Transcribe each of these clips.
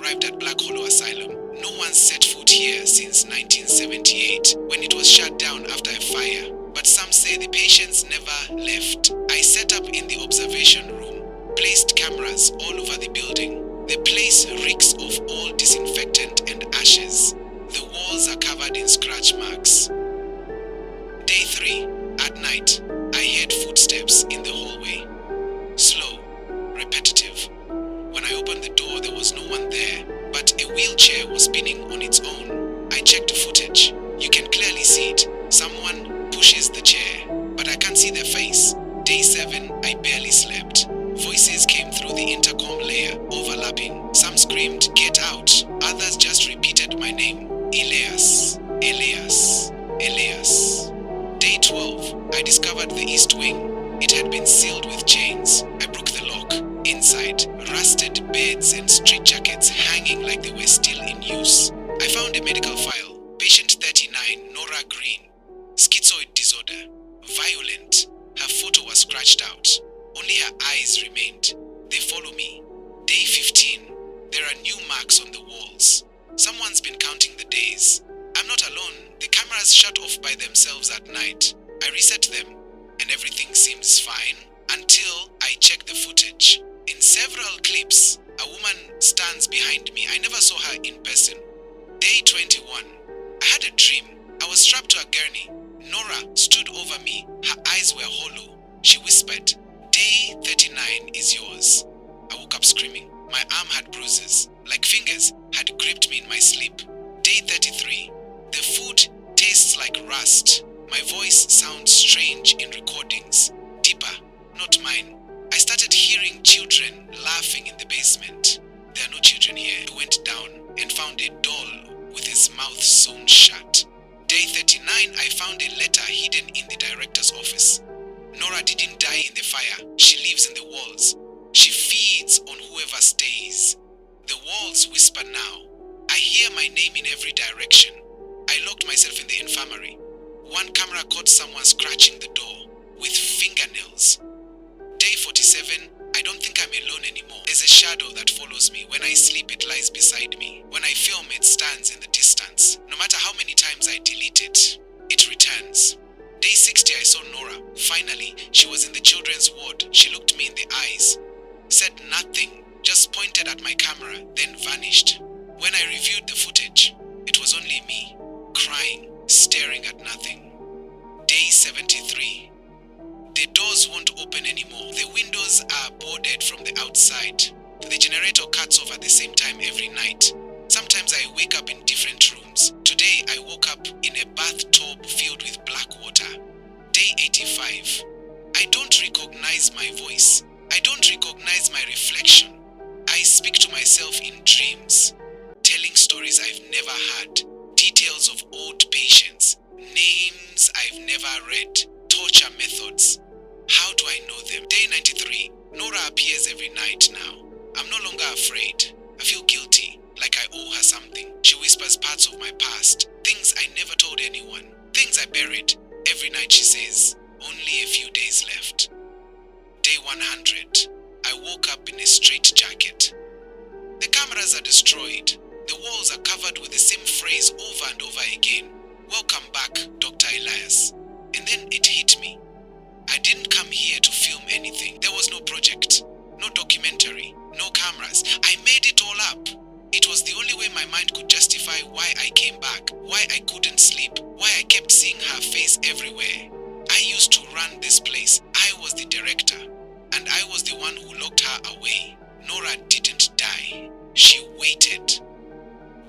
arrived at Black Hollow Asylum. No one set foot here since 1978, when it was shut down after a fire. But some say the patients never left. I set up in the observation room, placed cameras all over the building. The place reeks of old disinfectant and ashes. The walls are covered in scratch marks. Day 3. At night, I heard footsteps in the hallway. Slow, repetitive. When I opened the door, there was no one there, but a wheelchair was spinning on its own. I checked the footage. You can clearly see it. Someone pushes the chair, but I can't see their face. Day 7, I barely slept. Voices came through the intercom layer, overlapping. Some screamed, "Get out!" Others just repeated my name. Elias, Elias, Elias. Day 12, I discovered the east wing. It had been sealed with chains. I broke the lock. Inside, rusted beds and straitjackets hanging like they were still in use. I found a medical file. Patient 39, Nora Green. Schizoid disorder. Violent. Her photo was scratched out. Only her eyes remained. They follow me. Day 15. There are new marks on the walls. Someone's been counting the days. I'm not alone. The cameras shut off by themselves at night. I reset them, and everything seems fine until I check the footage. In several clips, a woman stands behind me. I never saw her in person. Day 21. I had a dream. I was strapped to a gurney. Nora stood over me. Her eyes were hollow. She whispered, "Day 39 is yours." I woke up screaming. My arm had bruises, like fingers had gripped me in my sleep. Day 33. The food tastes like rust. My voice sounds strange in recordings. Deeper, not mine. I started hearing children laughing in the basement. There are no children here. I went down and found a doll with his mouth sewn shut. Day 39, I found a letter hidden in the director's office. Nora didn't die in the fire. She lives in the walls. She feeds on whoever stays. The walls whisper now. I hear my name in every direction. I locked myself in the infirmary. One camera caught someone scratching the door with fingernails. Day 47, I don't think I'm alone anymore. There's a shadow that follows me. When I sleep, it lies beside me. When I film, it stands in the distance. No matter how many times I delete it, it returns. Day 60, I saw Nora. Finally, she was in the children's ward. She looked me in the eyes, said nothing, just pointed at my camera, then vanished. When I reviewed the footage, it was only me, crying, staring at nothing. Day 73. The doors won't open anymore. The windows are boarded from the outside. The generator cuts off at the same time every night. Sometimes I wake up in different rooms. Today I woke up in a bathtub filled with black water. Day 85. I don't recognize my voice. I don't recognize my reflection. I speak to myself in dreams, telling stories I've never heard, details of old patients, names I've never read, torture methods. How do I know them? Day 93. Nora appears every night now. I'm no longer afraid. I feel guilty, like I owe her something. She whispers parts of my past, things I never told anyone, things I buried. Every night she says, "Only a few days left." Day 100. I woke up in a straitjacket. The cameras are destroyed. The walls are covered with the same phrase over and over again. "Welcome back, Dr. Elias." And then it hit me. I didn't come here to film anything. There was no project, no documentary, no cameras. I made it all up. It was the only way my mind could justify why I came back, why I couldn't sleep, why I kept seeing her face everywhere. I used to run this place. I was the director, and I was the one who locked her away. Nora didn't die. She waited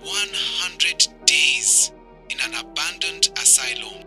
100 days in an abandoned asylum.